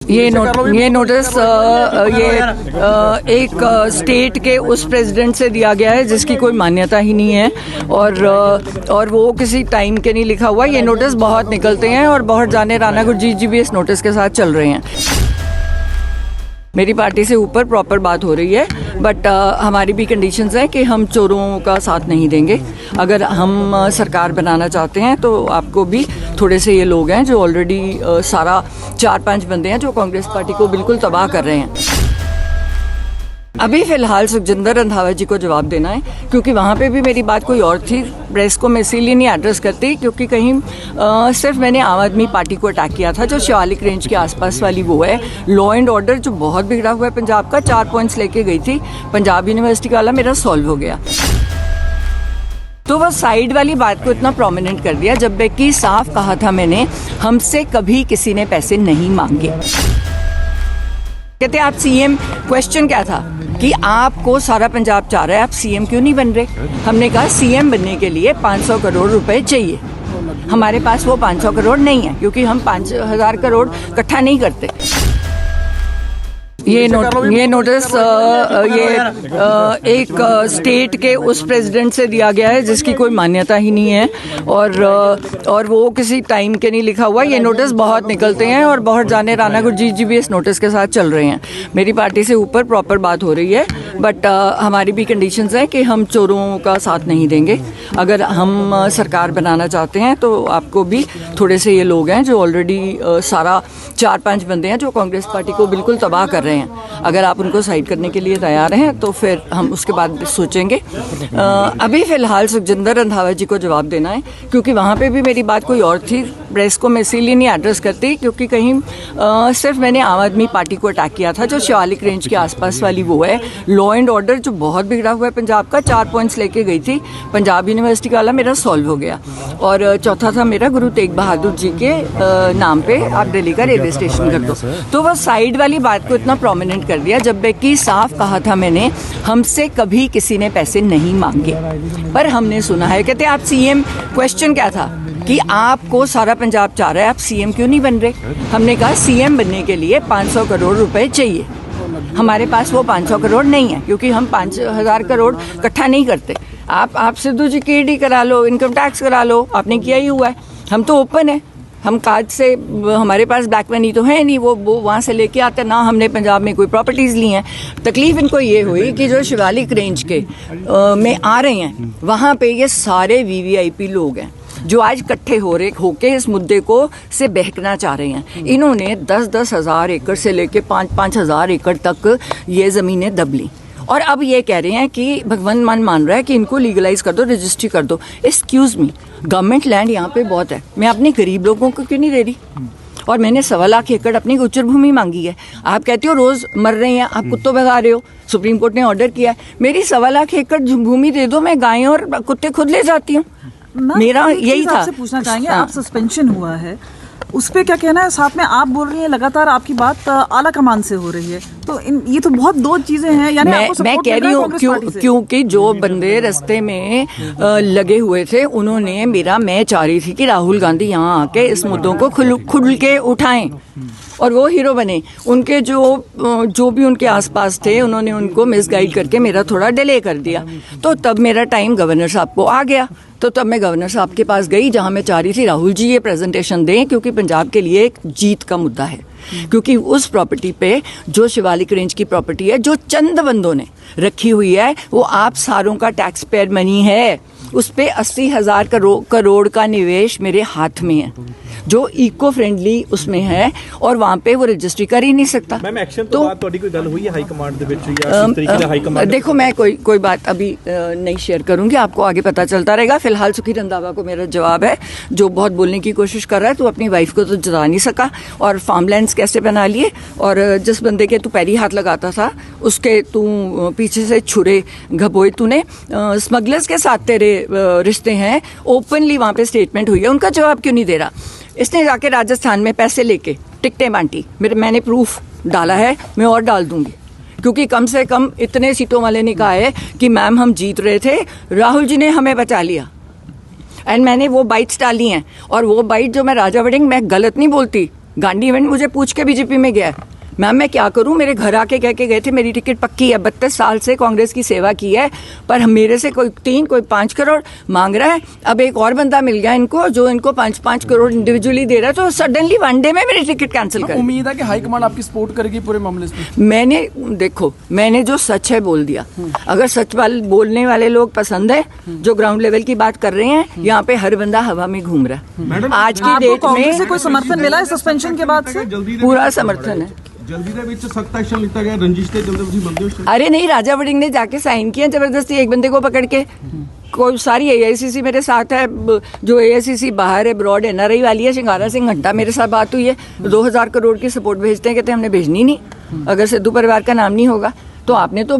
ये नोटिस एक स्टेट के उस प्रेसिडेंट से दिया गया है जिसकी कोई मान्यता ही नहीं है और वो किसी टाइम के नहीं लिखा हुआ। ये नोटिस बहुत निकलते हैं और बहुत जाने राणा गुरजीत जी भी इस नोटिस के साथ चल रहे हैं। मेरी पार्टी से ऊपर प्रॉपर बात हो रही है, बट हमारी भी कंडीशंस हैं कि हम चोरों का साथ नहीं देंगे। अगर हम सरकार बनाना चाहते हैं तो आपको भी थोड़े से ये लोग हैं जो ऑलरेडी सारा 4-5 बंदे हैं जो कांग्रेस पार्टी को बिल्कुल तबाह कर रहे हैं। अभी फिलहाल सुखजिंदर रंधावा जी को जवाब देना है, क्योंकि वहाँ पे भी मेरी बात कोई और थी। प्रेस को मैं इसीलिए नहीं एड्रेस करती क्योंकि कहीं सिर्फ मैंने आम आदमी पार्टी को अटैक किया था, जो शिवालिक रेंज के आसपास वाली वो है। लॉ एंड ऑर्डर जो बहुत बिगड़ा हुआ है पंजाब का, 4 पॉइंट्स लेके गई थी पंजाब यूनिवर्सिटी वाला, मेरा सॉल्व हो गया। तो वो साइड वाली बात को इतना प्रोमिनेंट कर दिया, जबकि साफ कहा था मैंने, हमसे कभी किसी ने पैसे नहीं मांगे। कहते आप सीएम, क्वेश्चन क्या था कि आपको सारा पंजाब चाह रहा है, आप सीएम क्यों नहीं बन रहे? हमने कहा सीएम बनने के लिए 500 करोड़ रुपए चाहिए। हमारे पास वो 500 करोड़ नहीं है, क्योंकि हम 5000 करोड़ इकट्ठा नहीं करते। ये नोटिस एक स्टेट के उस प्रेसिडेंट से दिया गया है जिसकी कोई मान्यता ही नहीं है और वो किसी टाइम के नहीं लिखा हुआ। ये नोटिस बहुत निकलते हैं और बहुत जाने राणा गुरजीत जी भी इस नोटिस के साथ चल रहे हैं। मेरी पार्टी से ऊपर प्रॉपर बात हो रही है, बट हमारी भी कंडीशंस हैं कि हम चोरों का साथ नहीं देंगे। अगर हम सरकार बनाना चाहते हैं तो आपको भी थोड़े से ये लोग हैं जो ऑलरेडी सारा 4-5 बंदे हैं जो कांग्रेस पार्टी को बिल्कुल तबाह कर रहे हैं। अगर आप उनको साइड करने के लिए तैयार हैं तो फिर हम उसके बाद सोचेंगे। अभी फिलहाल सुखजिंदर रंधावा जी को जवाब देना है, क्योंकि वहाँ पे भी मेरी बात कोई और थी। प्रेस को मैं इसीलिए नहीं एड्रेस करती क्योंकि कहीं सिर्फ मैंने आम आदमी पार्टी को अटैक किया था, जो शिवालिक रेंज के आसपास वाली वो है। लॉ एंड ऑर्डर जो बहुत बिगड़ा हुआ है पंजाब का, 4 पॉइंट्स लेके गई थी पंजाब यूनिवर्सिटी वाला, मेरा सॉल्व हो गया। और चौथा था मेरा गुरु तेग बहादुर जी के नाम पे आप दिल्ली का रेलवे स्टेशन कर दो। तो वो साइड वाली बात को इतना प्रोमिनेंट कर दिया, जबकि साफ कहा था मैंने, हमसे कभी किसी ने पैसे नहीं मांगे। पर हमने सुना है, कहते आप सीएम, क्वेश्चन क्या था कि आपको सारा पंजाब चाह रहा है, आप सीएम क्यों नहीं बन रहे? हमने कहा सीएम बनने के लिए 500 करोड़ रुपए चाहिए। हमारे पास वो 500 करोड़ नहीं है, क्योंकि हम 5000 करोड़ इकट्ठा नहीं करते। आप सिद्धू जी की ईडी करा लो, इनकम टैक्स करा लो, आपने किया ही हुआ है। हम तो ओपन है, हम कार्ड से, हमारे पास ब्लैक मनी तो है नहीं, वो वहाँ से लेके आते ना। हमने पंजाब में कोई प्रॉपर्टीज़ ली हैं। तकलीफ इनको ये हुई कि जो शिवालिक रेंज के में आ रहे हैं, वहाँ पे ये सारे वीवीआईपी लोग हैं जो आज इकट्ठे होके इस मुद्दे को से बहकना चाह रहे हैं। इन्होंने 10-10 हज़ार एकड़ से लेके 5-5 हज़ार एकड़ तक ये ज़मीनें दब ली, और अब ये कह रहे हैं कि भगवान मान रहा है कि इनको लीगलाइज कर दो, रजिस्ट्री कर दो। एक्सक्यूज़ मी, गवर्नमेंट लैंड यहाँ पे बहुत है, मैं अपने गरीब लोगों को क्यों नहीं दे रही? और मैंने 1.25 लाख एकड़ अपनी गोचर भूमि मांगी है। आप कहते हो रोज मर रहे हैं, आप कुत्तों भगा रहे हो, सुप्रीम कोर्ट ने ऑर्डर किया है, मेरी 1.25 लाख एकड़ भूमि दे दो, मैं गायें और कुत्ते खुद ले जाती हूँ। मेरा यही था। आपसे पूछना चाहेंगे, आप सस्पेंशन हुआ है, उस पे क्या कहना है? साथ में आप बोल रही हैं लगातार आपकी बात आला कमान से हो रही है, तो ये तो बहुत दो चीजें हैं। यानी मैं कह रही हूँ क्योंकि जो बंदे रास्ते में लगे हुए थे, उन्होंने मैं चाह रही थी कि राहुल गांधी यहाँ आके इस मुद्दों को खुल के उठाएं और वो हीरो बने। उनके जो भी उनके आसपास थे, उन्होंने उनको मिसगाइड करके मेरा थोड़ा डिले कर दिया। तो तब मेरा टाइम गवर्नर साहब को आ गया, तो तब मैं गवर्नर साहब के पास गई, जहां मैं चाह रही थी राहुल जी ये प्रेजेंटेशन दें, क्योंकि पंजाब के लिए एक जीत का मुद्दा है। क्योंकि उस प्रॉपर्टी पे, जो शिवालिक रेंज की प्रॉपर्टी है, जो चंद बंदों ने रखी हुई है, वो आप सारों का टैक्स पेयर मनी है। उस पे 80,000 करोड़ का निवेश मेरे हाथ में है, जो इको फ्रेंडली उसमें है, और वहाँ पे वो रजिस्ट्री कर ही नहीं सकता। मैम, एक्शन तो बात थोड़ी कोई गल हुई है हाई कमांड दे विच, या इस तरीके से हाई कमांड? देखो, मैं कोई बात अभी नहीं शेयर करूंगी, आपको आगे पता चलता रहेगा। फिलहाल सुखी रंधावा को मेरा जवाब है, जो बहुत बोलने की कोशिश कर रहा है, तू अपनी वाइफ को तो जता नहीं सका, और फार्मलैंड्स कैसे बना लिए, और जिस बंदे के तू पैरी हाथ लगाता था, उसके तू पीछे से छुरे घबोए तूने। स्मगलर्स के साथ तेरे रिश्ते हैं, ओपनली वहाँ पे स्टेटमेंट हुई है, उनका जवाब क्यों नहीं दे रहा? इसने जाके राजस्थान में पैसे लेके टिकटें बांटी, मैंने प्रूफ डाला है, मैं और डाल दूंगी, क्योंकि कम से कम इतने सीटों वाले ने कहा है कि मैम हम जीत रहे थे, राहुल जी ने हमें बचा लिया। एंड मैंने वो बाइट्स डाली हैं, और वो बाइट जो मैं राजा वड़िंग, मैं गलत नहीं बोलती, गांधी इवेंट मुझे पूछ के बीजेपी में गया, मैम मैं क्या करूं, मेरे घर आके कह के गए थे मेरी टिकट पक्की है, 32 साल से कांग्रेस की सेवा की है, पर हम मेरे से कोई 3 कोई 5 करोड़ मांग रहा है। अब एक और बंदा मिल गया इनको जो इनको 5-5 करोड़ इंडिविजुअली दे रहा है, तो सडनली वन डे में मेरी टिकट कैंसिल कर। उम्मीद है कि हाईकमान आपकी सपोर्ट करेगी पूरे मामले में। मैंने जो सच है बोल दिया। अगर सच बोलने वाले लोग पसंद है, जो ग्राउंड लेवल की बात कर रहे हैं, यहाँ पे हर बंदा हवा में घूम रहा है। आज की आपको डेट कांग्रेस से में कोई समर्थन मिला है सस्पेंशन के बाद से? पूरा समर्थन है। जल्दी ਦੇ ਵਿੱਚ सख्त एक्शन लिया गया, रंजिश ਤੇ जल्दी ਤੁਸੀਂ ਬੰਦੇ हो। अरे नहीं, राजा वड़िंग ने जाके साइन किया जबरदस्ती एक बंदे को पकड़ के। कोई सारी AICC मेरे साथ है, जो AICC बाहर है, ब्रॉड NRI वाली है, शिंगारा सिंह घंटा मेरे साथ बात हुई है, 2000 करोड़ की सपोर्ट भेजते हैं, कहते हैं हमने भेजनी नहीं अगर सिद्धू परिवार का नाम नहीं होगा। तो आपने तो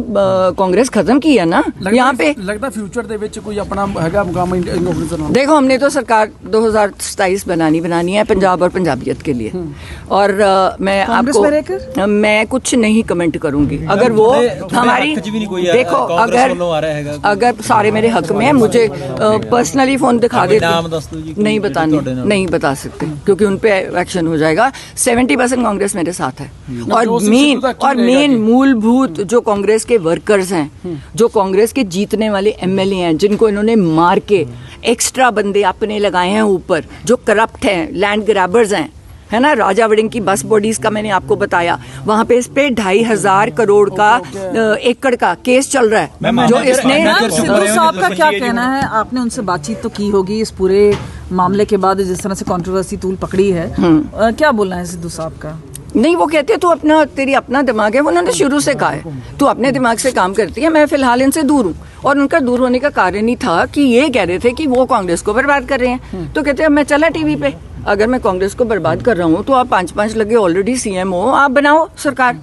कांग्रेस खत्म की है ना यहाँ पे। लगता फ्यूचर ਦੇ ਵਿੱਚ कोई अपना हैगा मुकाम कांग्रेस नाम। देखो हमने तो सरकार 2027 बनानी है पंजाब और पंजाबियत के लिए, और मैं आपको मैं कुछ नहीं कमेंट करूंगी। अगर वो हमारी देखो अगर सारे मेरे हक में है, मुझे पर्सनली फोन दिखा दे, नहीं बता सकते क्योंकि उन पे एक्शन हो जाएगा। 70% कांग्रेस मेरे साथ है, और मेन मूलभूत जो कांग्रेस के वर्कर्स हैं, जो कांग्रेस के जीतने वाले MLA हैं, जिनको इन्होंने मार के एक्स्ट्रा बंदे अपने लगाए हैं ऊपर, जो करप्ट हैं, लैंड ग्रैबर्स हैं, है ना। राजा वड़िंग की बस बॉडीज का मैंने आपको बताया, वहां पे इस पे 2,500 करोड़ का एकड़ का केस चल रहा है जो इसने। सिद्धू साहब का क्या कहना है? आपने उनसे बातचीत तो की होगी इस पूरे मामले के बाद, जिस तरह से कंट्रोवर्सी तूल पकड़ी है, क्या बोलना है सिद्धू साहब का? नहीं, वो कहते हैं तू तेरी अपना दिमाग है, उन्होंने शुरू से कहा है तू अपने दिमाग से काम करती है। मैं फिलहाल इनसे दूर हूँ, और उनका दूर होने का कारण ही था कि ये कह रहे थे कि वो कांग्रेस को बर्बाद कर रहे हैं। तो कहते हैं मैं चला टीवी पे, अगर मैं कांग्रेस को बर्बाद कर रहा हूँ तो आप 5-5 लगे ऑलरेडी CM हो, आप बनाओ सरकार,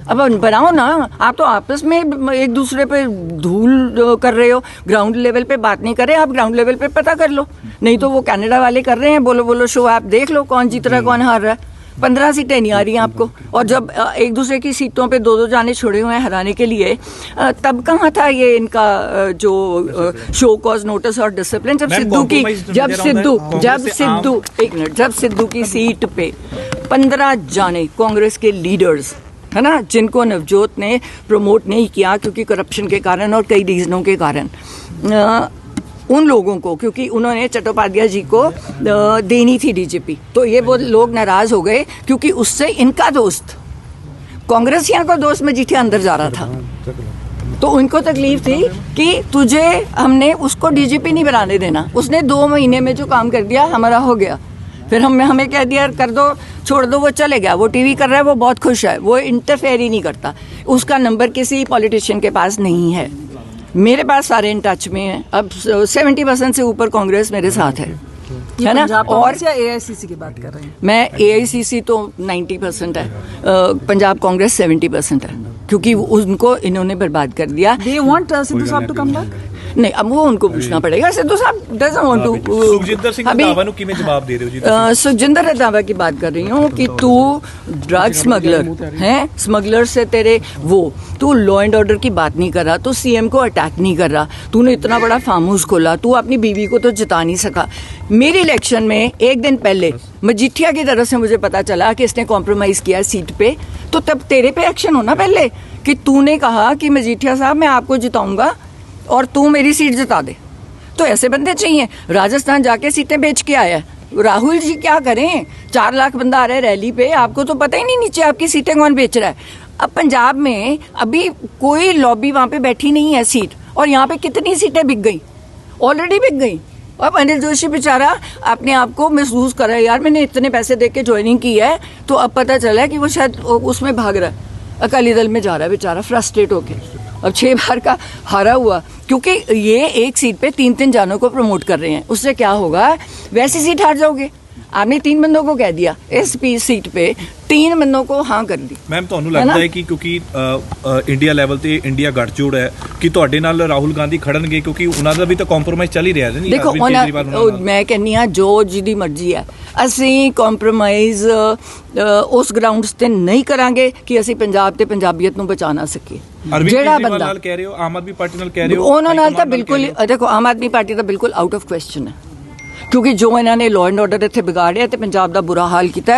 अब बनाओ ना। आप तो आपस में एक दूसरे पे धूल कर रहे हो, ग्राउंड लेवल पे बात नहीं कर रहे, आप ग्राउंड लेवल पे पता कर लो। नहीं तो वो कनाडा वाले कर रहे हैं, बोलो शो, आप देख लो कौन जीत रहा है कौन हार रहा है। 15 सीटें नहीं आ रही हैं आपको, और जब एक दूसरे की सीटों पे 2-2 जाने छोड़े हुए हैं हराने के लिए, तब कहाँ था ये इनका जो शो कॉज नोटिस और डिसिप्लिन। जब सिद्धू की सीट पे 15 जाने कांग्रेस के लीडर्स, है ना, जिनको नवजोत ने प्रमोट नहीं किया क्योंकि करप्शन के कारण और कई रीजनों के कारण, उन लोगों को, क्योंकि उन्होंने चट्टोपाध्याय जी को देनी थी DGP, तो ये वो लोग नाराज हो गए क्योंकि उससे इनका दोस्त, कांग्रेसियों का दोस्त मजीठिया अंदर जा रहा था, तो उनको तकलीफ थी कि तुझे हमने उसको DGP नहीं बनाने देना। उसने 2 महीने में जो काम कर दिया हमारा हो गया, फिर हमें कह दिया कर दो, छोड़ दो, वो चले गया, वो टीवी कर रहा है, वो बहुत खुश है, वो इंटरफेयर ही नहीं करता। उसका नंबर किसी पॉलिटिशियन के पास नहीं है, मेरे पास सारे इन टच में हैं। अब 70% से ऊपर कांग्रेस मेरे साथ है ना। और AICC की बात कर रहे हैं? मैं AICC तो 90% है, पंजाब कांग्रेस 70% है, क्योंकि उनको इन्होंने बरबाद कर दिया। They want सिद्धू साहब to come back? नहीं, अब वो उनको पूछना पड़ेगा। सिद्धू साहब doesn't want to। Sukhjinder Singh Randhawa ਨੂੰ ਕਿਵੇਂ ਜਵਾਬ ਦੇ ਰਹੇ ਹੋ ਜੀ? सुखजिंदर रंधावा की बात कर रही हूँ कि तू ड्रग स्मगलर है, स्मगलर से तेरे तू लॉ एंड ऑर्डर की बात नहीं कर रहा, तू CM को अटैक नहीं कर रहा, तूने इतना बड़ा फार्म हाउस खोला, तू अपनी बीवी को तो जिता नहीं सका। मेरे इलेक्शन में एक दिन पहले मजीठिया की तरफ से मुझे पता चला कि इसने कॉम्प्रोमाइज किया सीट पे, तो तब तेरे पे एक्शन होना पहले कि तूने कहा कि मजीठिया साहब मैं आपको जिताऊंगा और तू मेरी सीट जिता दे। तो ऐसे बंदे चाहिए। राजस्थान जाके सीटें बेच के आया है। राहुल जी क्या करें, 4 लाख बंदा आ रहा है रैली पे, आपको तो पता ही नहीं नीचे आपकी सीटें कौन बेच रहा है। अब पंजाब में अभी कोई लॉबी वहां पे बैठी नहीं है सीट, और यहाँ पे कितनी सीटें बिक गई, ऑलरेडी बिक गई। अब अनिल जोशी बेचारा अपने आप को महसूस कर रहा है, यार मैंने इतने पैसे दे के ज्वाइनिंग की है, तो अब पता चला है कि वो शायद उसमें भाग रहा है, अकाली दल में जा रहा है बेचारा फ्रस्ट्रेट होके। अब 6 बार का हारा हुआ, क्योंकि ये एक सीट पे 3-3 जानों को प्रमोट कर रहे हैं। उससे क्या होगा, वैसी सीट हार जाओगे। आपने 3 बंदों को कह दिया, इस सीट पे 3 बंदों को हाँ कर दी। मैम ਤੁਹਾਨੂੰ ਲੱਗਦਾ ਹੈ ਕਿ ਕਿਉਂਕਿ ਇੰਡੀਆ ਲੈਵਲ ਤੇ ਇੰਡੀਆ ਗੱਠਜੋੜ ਹੈ ਕਿ ਤੁਹਾਡੇ ਨਾਲ ਰਾਹੁਲ ਗਾਂਧੀ ਖੜਨਗੇ, ਕਿਉਂਕਿ ਉਹਨਾਂ ਦਾ ਵੀ ਤਾਂ ਕੰਪਰੋਮਾਈਜ਼ ਚੱਲ ਹੀ ਰਿਹਾ ਹੈ। ਦੇਖੋ ਮੈਂ ਕਹਿੰਨੀ ਆ ਜੋ ਜਿਹਦੀ ਮਰਜ਼ੀ ਹੈ, ਅਸੀਂ ਕੰਪਰੋਮਾਈਜ਼ ਉਸ ਗਰਾਊਂਡਸ ਤੇ ਨਹੀਂ ਕਰਾਂਗੇ ਕਿ ਅਸੀਂ ਪੰਜਾਬ ਤੇ ਪੰਜਾਬੀਅਤ ਨੂੰ ਬਚਾ ਨਾ ਸਕੀਏ। ਜਿਹੜਾ ਬੰਦਾ ਨਾਲ ਕਹਿ ਰਹੇ ਹੋ, ਆਮ ਆਦਮੀ ਪਾਰਟੀ ਨਾਲ ਕਹਿ ਰਹੇ ਹੋ, ਉਹਨਾਂ ਨਾਲ ਤਾਂ ਬਿਲਕੁਲ, ਦੇਖੋ ਆਮ ਆਦਮੀ ਪਾਰਟੀ ਤਾਂ ਬਿਲਕੁਲ ਆਊਟ ਆਫ ਕੁਐਸਚਨ ਹੈ, ਕਿਉਂਕਿ ਜੋ ਇਹਨਾਂ ਨੇ ਲਾਅ ਐਂਡ ਆਰਡਰ ਇੱਥੇ ਵਿਗਾੜਿਆ ਤੇ ਪੰਜਾਬ ਦਾ ਬੁਰਾ ਹਾਲ ਕੀਤਾ।